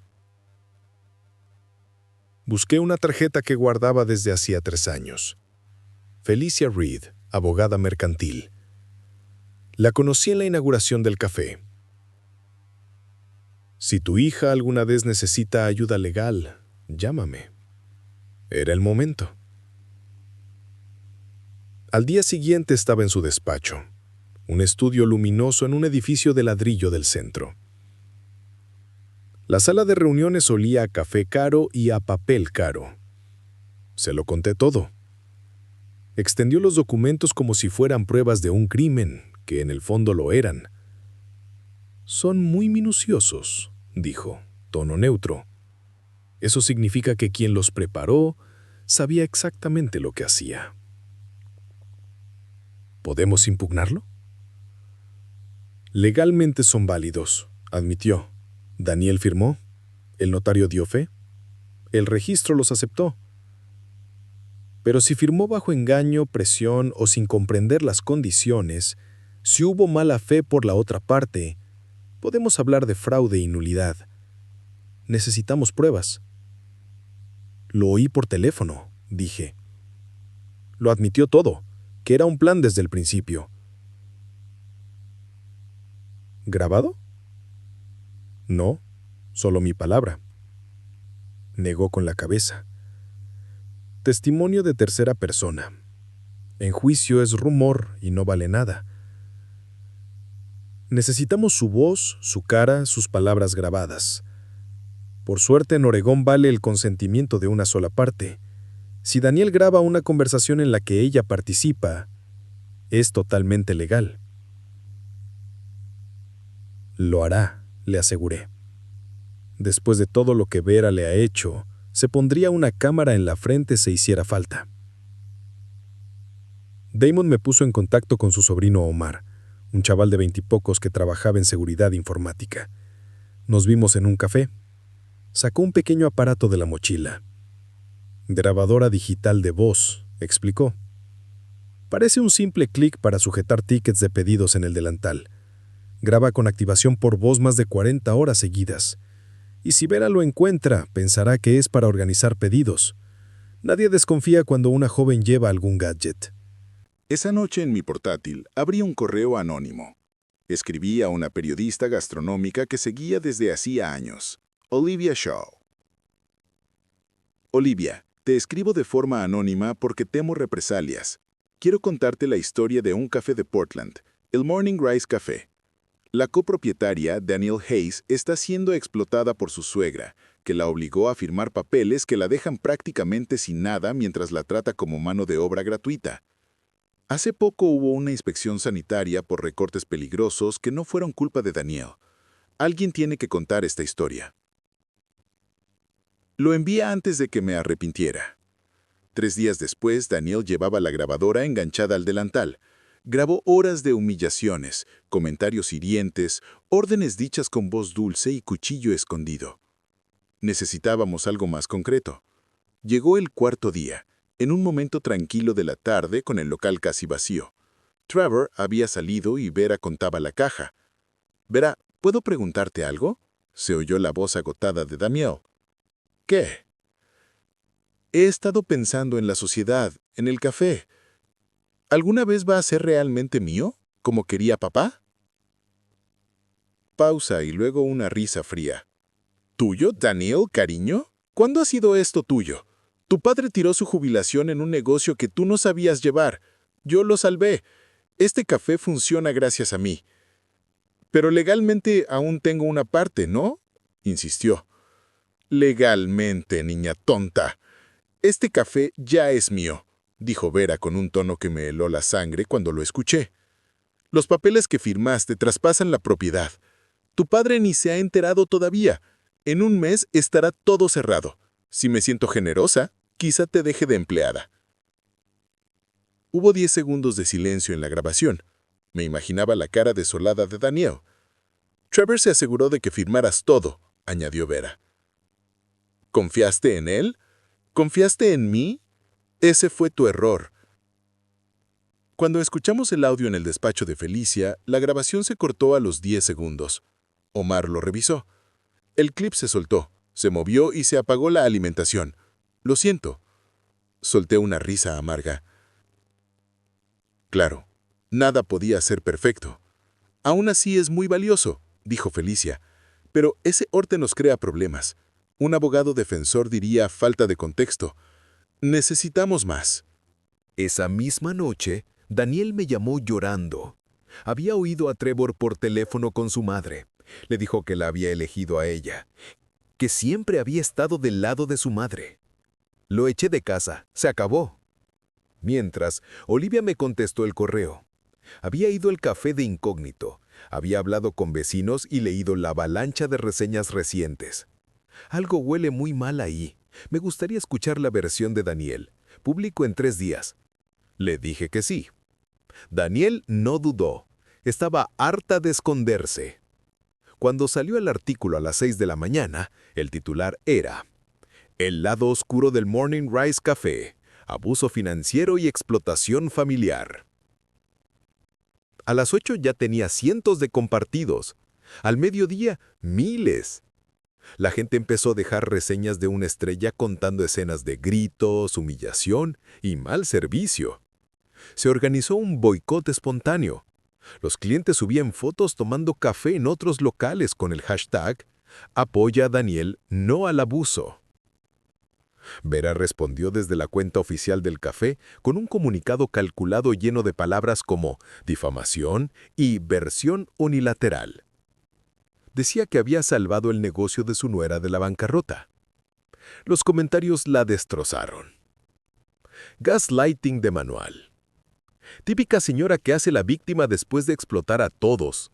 Busqué una tarjeta que guardaba desde hacía 3 años. Felicia Reed, abogada mercantil. La conocí en la inauguración del café. Si tu hija alguna vez necesita ayuda legal, llámame. Era el momento. Al día siguiente estaba en su despacho, un estudio luminoso en un edificio de ladrillo del centro. La sala de reuniones olía a café caro y a papel caro. Se lo conté todo. Extendió los documentos como si fueran pruebas de un crimen, que en el fondo lo eran. Son muy minuciosos, dijo, tono neutro. Eso significa que quien los preparó sabía exactamente lo que hacía. ¿Podemos impugnarlo? Legalmente son válidos, admitió. Daniel firmó, el notario dio fe, el registro los aceptó. Pero si firmó bajo engaño, presión o sin comprender las condiciones, si hubo mala fe por la otra parte, podemos hablar de fraude y nulidad. Necesitamos pruebas. Lo oí por teléfono, dije. Lo admitió todo, que era un plan desde el principio. ¿Grabado? No, solo mi palabra. Negó con la cabeza. Testimonio de tercera persona. En juicio es rumor y no vale nada. Necesitamos su voz, su cara, sus palabras grabadas. Por suerte en Oregón vale el consentimiento de una sola parte. Si Daniel graba una conversación en la que ella participa, es totalmente legal. Lo hará, le aseguré. Después de todo lo que Vera le ha hecho, se pondría una cámara en la frente si hiciera falta. Damon me puso en contacto con su sobrino Omar, un chaval de 20 y pocos que trabajaba en seguridad informática. Nos vimos en un café. Sacó un pequeño aparato de la mochila. Grabadora digital de voz, explicó. Parece un simple clic para sujetar tickets de pedidos en el delantal. Graba con activación por voz más de 40 horas seguidas. Y si Vera lo encuentra, pensará que es para organizar pedidos. Nadie desconfía cuando una joven lleva algún gadget. Esa noche en mi portátil abrí un correo anónimo. Escribí a una periodista gastronómica que seguía desde hacía años, Olivia Shaw. Olivia, te escribo de forma anónima porque temo represalias. Quiero contarte la historia de un café de Portland, el Morning Rise Café. La copropietaria, Danielle Hayes, está siendo explotada por su suegra, que la obligó a firmar papeles que la dejan prácticamente sin nada mientras la trata como mano de obra gratuita. Hace poco hubo una inspección sanitaria por recortes peligrosos que no fueron culpa de Danielle. Alguien tiene que contar esta historia. Lo envié antes de que me arrepintiera. 3 días después, Danielle llevaba la grabadora enganchada al delantal. Grabó horas de humillaciones, comentarios hirientes, órdenes dichas con voz dulce y cuchillo escondido. Necesitábamos algo más concreto. Llegó el 4.º día, en un momento tranquilo de la tarde con el local casi vacío. Trevor había salido y Vera contaba la caja. «Vera, ¿puedo preguntarte algo?», se oyó la voz agotada de Danielle. ¿Qué? He estado pensando en la sociedad, en el café. ¿Alguna vez va a ser realmente mío, como quería papá? Pausa y luego una risa fría. ¿Tuyo, Daniel, cariño? ¿Cuándo ha sido esto tuyo? Tu padre tiró su jubilación en un negocio que tú no sabías llevar. Yo lo salvé. Este café funciona gracias a mí. Pero legalmente aún tengo una parte, ¿no? Insistió. Legalmente, niña tonta. Este café ya es mío, dijo Vera con un tono que me heló la sangre cuando lo escuché. Los papeles que firmaste traspasan la propiedad. Tu padre ni se ha enterado todavía. En un mes estará todo cerrado. Si me siento generosa, quizá te deje de empleada. Hubo 10 segundos de silencio en la grabación. Me imaginaba la cara desolada de Daniel. Trevor se aseguró de que firmaras todo, añadió Vera. ¿Confiaste en él? ¿Confiaste en mí? Ese fue tu error. Cuando escuchamos el audio en el despacho de Felicia, la grabación se cortó a los 10 segundos. Omar lo revisó. El clip se soltó, se movió y se apagó la alimentación. Lo siento. Solté una risa amarga. Claro, nada podía ser perfecto. Aún así es muy valioso, dijo Felicia. Pero ese orden nos crea problemas. Un abogado defensor diría falta de contexto. Necesitamos más. Esa misma noche, Daniel me llamó llorando. Había oído a Trevor por teléfono con su madre. Le dijo que la había elegido a ella, que siempre había estado del lado de su madre. Lo eché de casa, se acabó. Mientras, Olivia me contestó el correo. Había ido al café de incógnito, había hablado con vecinos y leído la avalancha de reseñas recientes. Algo huele muy mal ahí. Me gustaría escuchar la versión de Daniel. Publico en 3 días. Le dije que sí. Daniel no dudó. Estaba harta de esconderse. Cuando salió el artículo a las 6 de la mañana, el titular era El lado oscuro del Morning Rise Café, abuso financiero y explotación familiar. A las 8 ya tenía cientos de compartidos. Al mediodía, miles. La gente empezó a dejar reseñas de una estrella contando escenas de gritos, humillación y mal servicio. Se organizó un boicot espontáneo. Los clientes subían fotos tomando café en otros locales con el hashtag Apoya a Daniel, no al abuso. Vera respondió desde la cuenta oficial del café con un comunicado calculado lleno de palabras como difamación y versión unilateral. Decía que había salvado el negocio de su nuera de la bancarrota. Los comentarios la destrozaron. Gaslighting de manual. Típica señora que hace la víctima después de explotar a todos.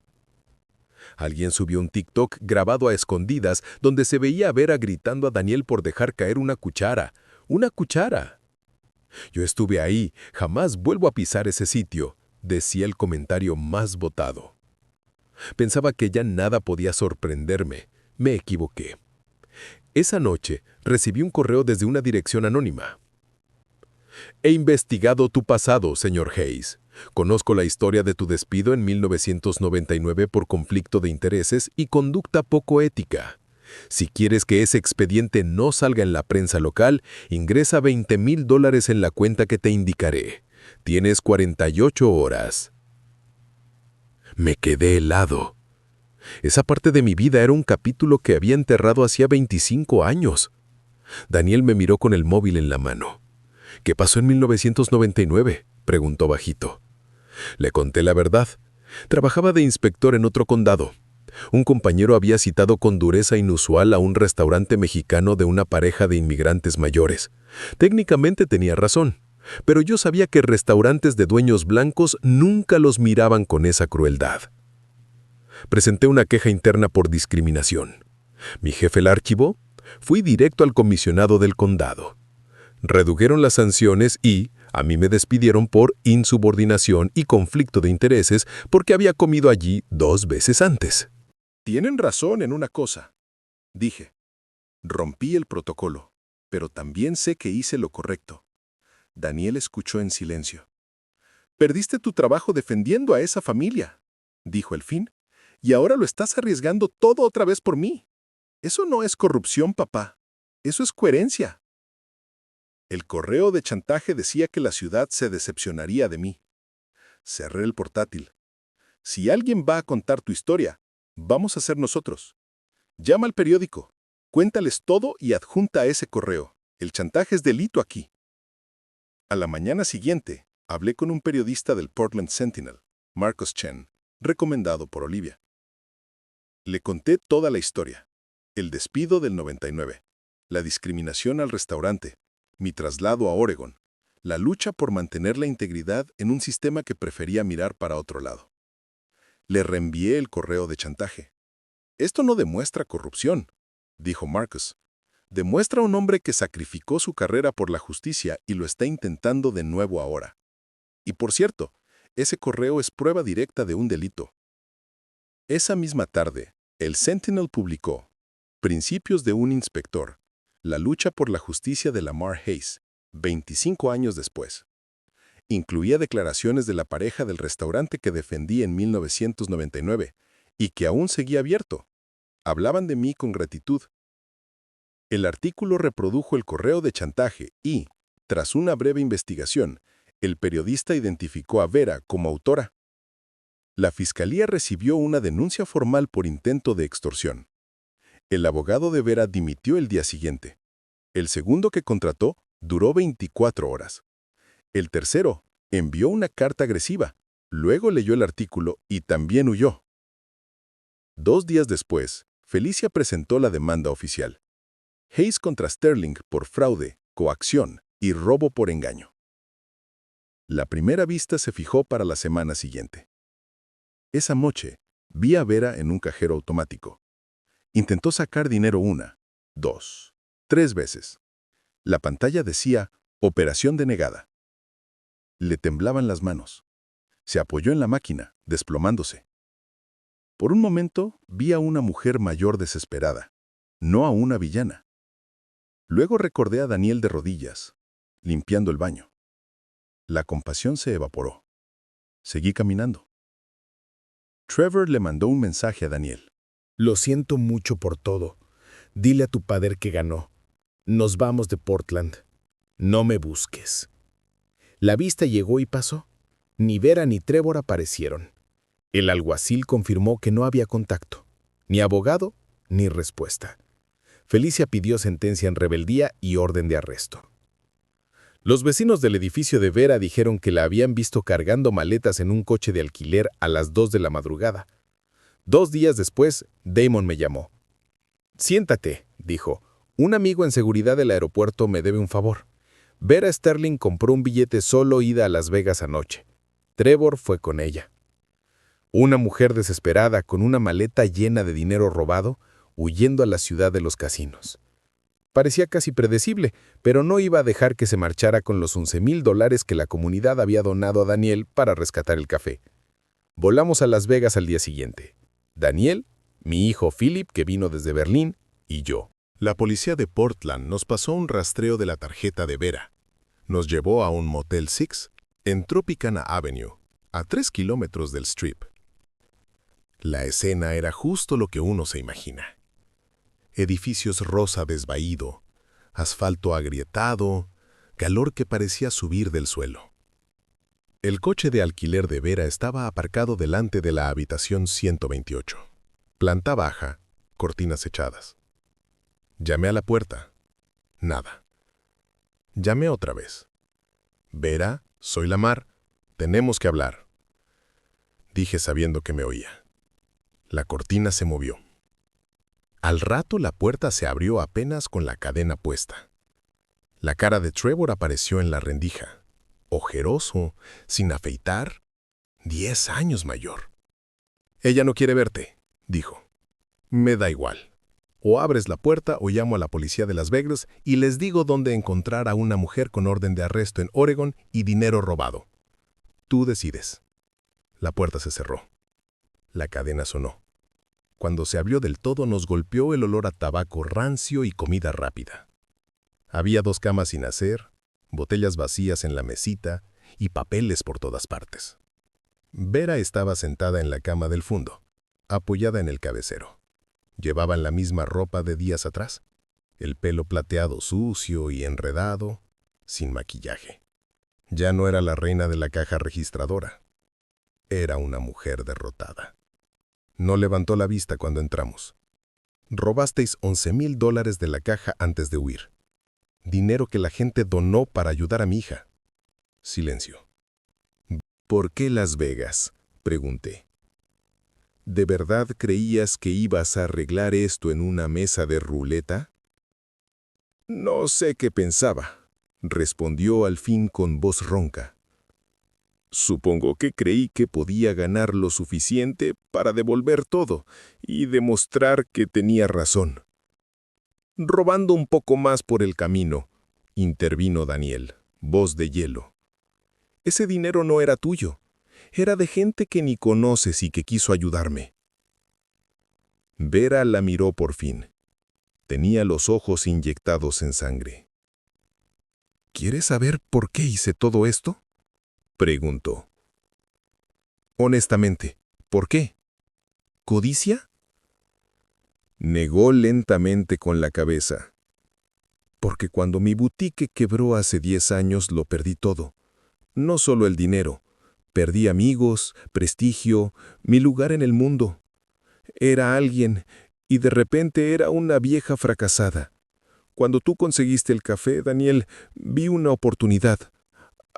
Alguien subió un TikTok grabado a escondidas donde se veía a Vera gritando a Daniel por dejar caer una cuchara. ¡Una cuchara! Yo estuve ahí, jamás vuelvo a pisar ese sitio, decía el comentario más votado. Pensaba que ya nada podía sorprenderme. Me equivoqué. Esa noche recibí un correo desde una dirección anónima. He investigado tu pasado, señor Hayes. Conozco la historia de tu despido en 1999 por conflicto de intereses y conducta poco ética. Si quieres que ese expediente no salga en la prensa local, ingresa $20,000 en la cuenta que te indicaré. Tienes 48 horas. Me quedé helado. Esa parte de mi vida era un capítulo que había enterrado hacía 25 años. Daniel me miró con el móvil en la mano. ¿Qué pasó en 1999? Preguntó bajito. Le conté la verdad. Trabajaba de inspector en otro condado. Un compañero había citado con dureza inusual a un restaurante mexicano de una pareja de inmigrantes mayores. Técnicamente tenía razón, pero yo sabía que restaurantes de dueños blancos nunca los miraban con esa crueldad. Presenté una queja interna por discriminación. Mi jefe la archivó. Fui directo al comisionado del condado. Redujeron las sanciones y a mí me despidieron por insubordinación y conflicto de intereses porque había comido allí 2 veces antes. Tienen razón en una cosa, dije. Rompí el protocolo, pero también sé que hice lo correcto. Daniel escuchó en silencio. Perdiste tu trabajo defendiendo a esa familia, dijo al fin, y ahora lo estás arriesgando todo otra vez por mí. Eso no es corrupción, papá. Eso es coherencia. El correo de chantaje decía que la ciudad se decepcionaría de mí. Cerré el portátil. Si alguien va a contar tu historia, vamos a ser nosotros. Llama al periódico, cuéntales todo y adjunta ese correo. El chantaje es delito aquí. A la mañana siguiente, hablé con un periodista del Portland Sentinel, Marcus Chen, recomendado por Olivia. Le conté toda la historia. El despido del 99, la discriminación al restaurante, mi traslado a Oregon, la lucha por mantener la integridad en un sistema que prefería mirar para otro lado. Le reenvié el correo de chantaje. Esto no demuestra corrupción, dijo Marcus. Demuestra un hombre que sacrificó su carrera por la justicia y lo está intentando de nuevo ahora. Y por cierto, ese correo es prueba directa de un delito. Esa misma tarde, el Sentinel publicó Principios de un inspector, la lucha por la justicia de Lamar Hayes, 25 años después. Incluía declaraciones de la pareja del restaurante que defendí en 1999 y que aún seguía abierto. Hablaban de mí con gratitud. El artículo reprodujo el correo de chantaje y, tras una breve investigación, el periodista identificó a Vera como autora. La fiscalía recibió una denuncia formal por intento de extorsión. El abogado de Vera dimitió el día siguiente. El segundo que contrató duró 24 horas. El tercero envió una carta agresiva, luego leyó el artículo y también huyó. 2 días después, Felicia presentó la demanda oficial. Hayes contra Sterling por fraude, coacción y robo por engaño. La primera vista se fijó para la semana siguiente. Esa noche, vi a Vera en un cajero automático. Intentó sacar dinero 1, 2, 3 veces. La pantalla decía, operación denegada. Le temblaban las manos. Se apoyó en la máquina, desplomándose. Por un momento, vi a una mujer mayor desesperada, no a una villana. Luego recordé a Daniel de rodillas, limpiando el baño. La compasión se evaporó. Seguí caminando. Trevor le mandó un mensaje a Daniel. Lo siento mucho por todo. Dile a tu padre que ganó. Nos vamos de Portland. No me busques. La vista llegó y pasó. Ni Vera ni Trevor aparecieron. El alguacil confirmó que no había contacto. Ni abogado, ni respuesta. Felicia pidió sentencia en rebeldía y orden de arresto. Los vecinos del edificio de Vera dijeron que la habían visto cargando maletas en un coche de alquiler a las 2 de la madrugada. 2 días después, Damon me llamó. «Siéntate», dijo. «Un amigo en seguridad del aeropuerto me debe un favor. Vera Sterling compró un billete solo ida a Las Vegas anoche. Trevor fue con ella». Una mujer desesperada con una maleta llena de dinero robado, huyendo a la ciudad de los casinos. Parecía casi predecible, pero no iba a dejar que se marchara con los $11,000 que la comunidad había donado a Daniel para rescatar el café. Volamos a Las Vegas al día siguiente. Daniel, mi hijo Philip, que vino desde Berlín, y yo. La policía de Portland nos pasó un rastreo de la tarjeta de Vera. Nos llevó a un Motel Six en Tropicana Avenue, a 3 kilómetros del Strip. La escena era justo lo que uno se imagina. Edificios rosa desvaído, asfalto agrietado, calor que parecía subir del suelo. El coche de alquiler de Vera estaba aparcado delante de la habitación 128. Planta baja, cortinas echadas. Llamé a la puerta. Nada. Llamé otra vez. «Vera, soy Lamar. Tenemos que hablar», dije sabiendo que me oía. La cortina se movió. Al rato la puerta se abrió apenas con la cadena puesta. La cara de Trevor apareció en la rendija. Ojeroso, sin afeitar, 10 años mayor. «Ella no quiere verte», dijo. «Me da igual. O abres la puerta o llamo a la policía de Las Vegas y les digo dónde encontrar a una mujer con orden de arresto en Oregon y dinero robado. Tú decides». La puerta se cerró. La cadena sonó. Cuando se abrió del todo nos golpeó el olor a tabaco rancio y comida rápida. Había 2 camas sin hacer, botellas vacías en la mesita y papeles por todas partes. Vera estaba sentada en la cama del fondo, apoyada en el cabecero. Llevaban la misma ropa de días atrás. el pelo plateado sucio y enredado, sin maquillaje. Ya no era la reina de la caja registradora. Era una mujer derrotada. No levantó la vista cuando entramos. Robasteis $11,000 de la caja antes de huir. Dinero que la gente donó para ayudar a mi hija. Silencio. ¿Por qué Las Vegas?, pregunté. ¿De verdad creías que ibas a arreglar esto en una mesa de ruleta? No sé qué pensaba, respondió al fin con voz ronca. Supongo que creí que podía ganar lo suficiente para devolver todo y demostrar que tenía razón. Robando un poco más por el camino, intervino Daniel, voz de hielo. Ese dinero no era tuyo, era de gente que ni conoces y que quiso ayudarme. Vera la miró por fin. Tenía los ojos inyectados en sangre. ¿Quieres saber por qué hice todo esto?, preguntó. Honestamente, ¿por qué? ¿Codicia? Negó lentamente con la cabeza. Porque cuando mi boutique quebró hace 10 años lo perdí todo. No solo el dinero. Perdí amigos, prestigio, mi lugar en el mundo. Era alguien y de repente era una vieja fracasada. Cuando tú conseguiste el café, Daniel, vi una oportunidad.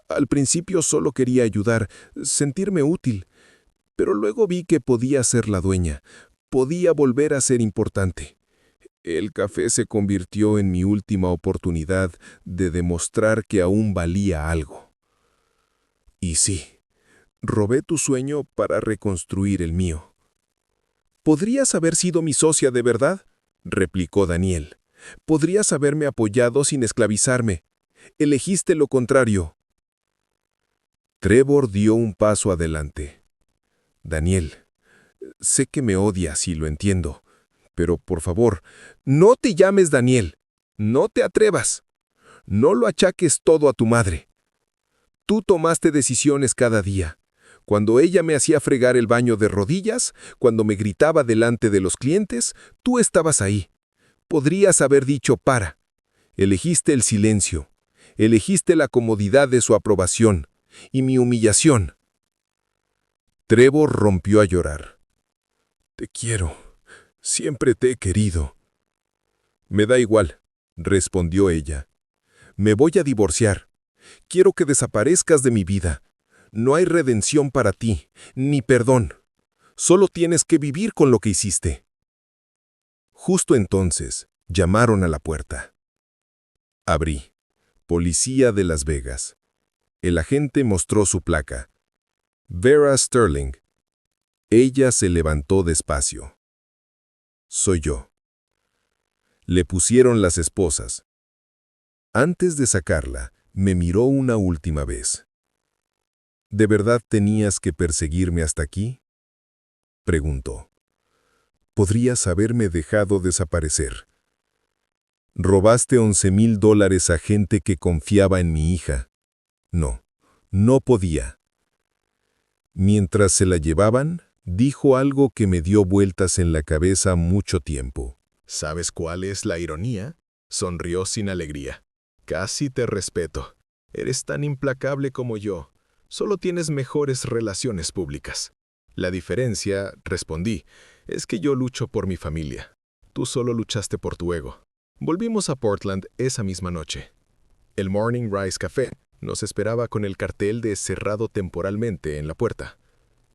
Al principio solo quería ayudar, sentirme útil, pero luego vi que podía ser la dueña, podía volver a ser importante. El café se convirtió en mi última oportunidad de demostrar que aún valía algo. Y sí, robé tu sueño para reconstruir el mío. ¿Podrías haber sido mi socia de verdad?, replicó Daniel. Podrías haberme apoyado sin esclavizarme. Elegiste lo contrario. Trevor dio un paso adelante. Daniel, sé que me odias y lo entiendo, pero por favor, no te llames Daniel. No te atrevas. No lo achaques todo a tu madre. Tú tomaste decisiones cada día. Cuando ella me hacía fregar el baño de rodillas, cuando me gritaba delante de los clientes, tú estabas ahí. Podrías haber dicho para. Elegiste el silencio. Elegiste la comodidad de su aprobación y mi humillación. Trevor rompió a llorar. Te quiero. Siempre te he querido. Me da igual, respondió ella. Me voy a divorciar. Quiero que desaparezcas de mi vida. No hay redención para ti, ni perdón. Solo tienes que vivir con lo que hiciste. Justo entonces, llamaron a la puerta. Abrí. Policía de Las Vegas. El agente mostró su placa. Vera Sterling. Ella se levantó despacio. Soy yo. Le pusieron las esposas. Antes de sacarla, me miró una última vez. ¿De verdad tenías que perseguirme hasta aquí?, preguntó. Podrías haberme dejado desaparecer. Robaste $11,000 a gente que confiaba en mi hija. No, no podía. Mientras se la llevaban, dijo algo que me dio vueltas en la cabeza mucho tiempo. ¿Sabes cuál es la ironía? Sonrió sin alegría. Casi te respeto. Eres tan implacable como yo. Solo tienes mejores relaciones públicas. La diferencia, respondí, es que yo lucho por mi familia. Tú solo luchaste por tu ego. Volvimos a Portland esa misma noche. El Morning Rise Café nos esperaba con el cartel de cerrado temporalmente en la puerta.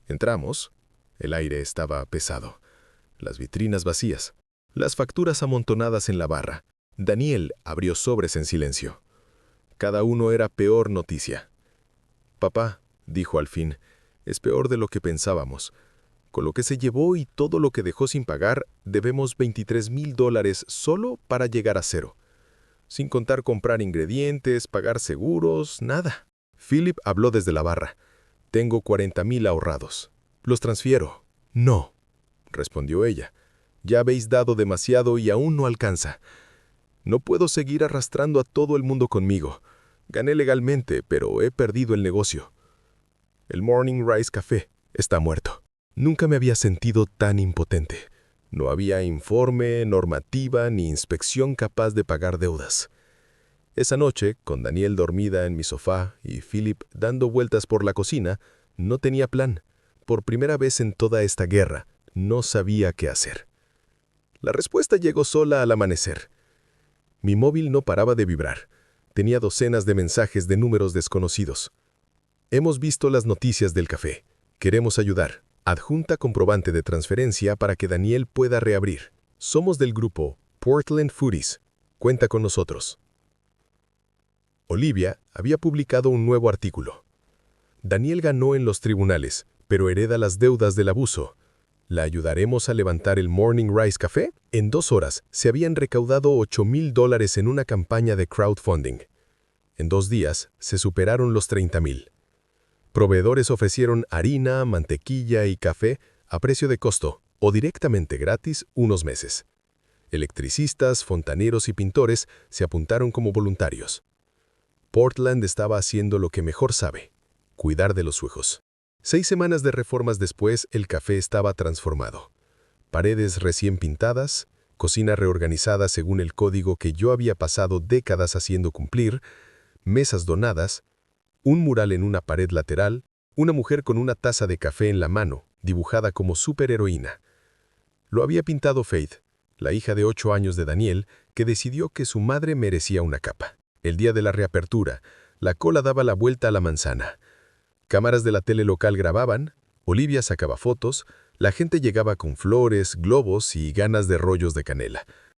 Entramos. El aire estaba pesado. Las vitrinas vacías. Las facturas amontonadas en la barra. Daniel abrió sobres en silencio. Cada uno era peor noticia. Papá, dijo al fin, es peor de lo que pensábamos. Con lo que se llevó y todo lo que dejó sin pagar, debemos $23,000 solo para llegar a cero. Sin contar comprar ingredientes, pagar seguros, nada. Philip habló desde la barra. Tengo 40,000 ahorrados. ¿Los transfiero? No, respondió ella. Ya habéis dado demasiado y aún no alcanza. No puedo seguir arrastrando a todo el mundo conmigo. Gané legalmente, pero he perdido el negocio. El Morning Rise Café está muerto. Nunca me había sentido tan impotente. No había informe, normativa ni inspección capaz de pagar deudas. Esa noche, con Daniel dormida en mi sofá y Philip dando vueltas por la cocina, no tenía plan. Por primera vez en toda esta guerra, no sabía qué hacer. La respuesta llegó sola al amanecer. Mi móvil no paraba de vibrar. Tenía docenas de mensajes de números desconocidos. Hemos visto las noticias del café. Queremos ayudar. Adjunta comprobante de transferencia para que Daniel pueda reabrir. Somos del grupo Portland Foodies. Cuenta con nosotros. Olivia había publicado un nuevo artículo. Daniel ganó en los tribunales, pero hereda las deudas del abuso. ¿La ayudaremos a levantar el Morning Rise Café? En 2 horas se habían recaudado $8,000 en una campaña de crowdfunding. En 2 días se superaron los 30,000. Proveedores ofrecieron harina, mantequilla y café a precio de costo o directamente gratis unos meses. Electricistas, fontaneros y pintores se apuntaron como voluntarios. Portland estaba haciendo lo que mejor sabe, cuidar de los suyos. 6 semanas de reformas después, el café estaba transformado. Paredes recién pintadas, cocina reorganizada según el código que yo había pasado décadas haciendo cumplir, mesas donadas, un mural en una pared lateral, una mujer con una taza de café en la mano, dibujada como superheroína. Lo había pintado Faith, la hija de 8 años de Daniel, que decidió que su madre merecía una capa. El día de la reapertura, la cola daba la vuelta a la manzana. Cámaras de la tele local grababan, Olivia sacaba fotos, la gente llegaba con flores, globos y ganas de rollos de canela.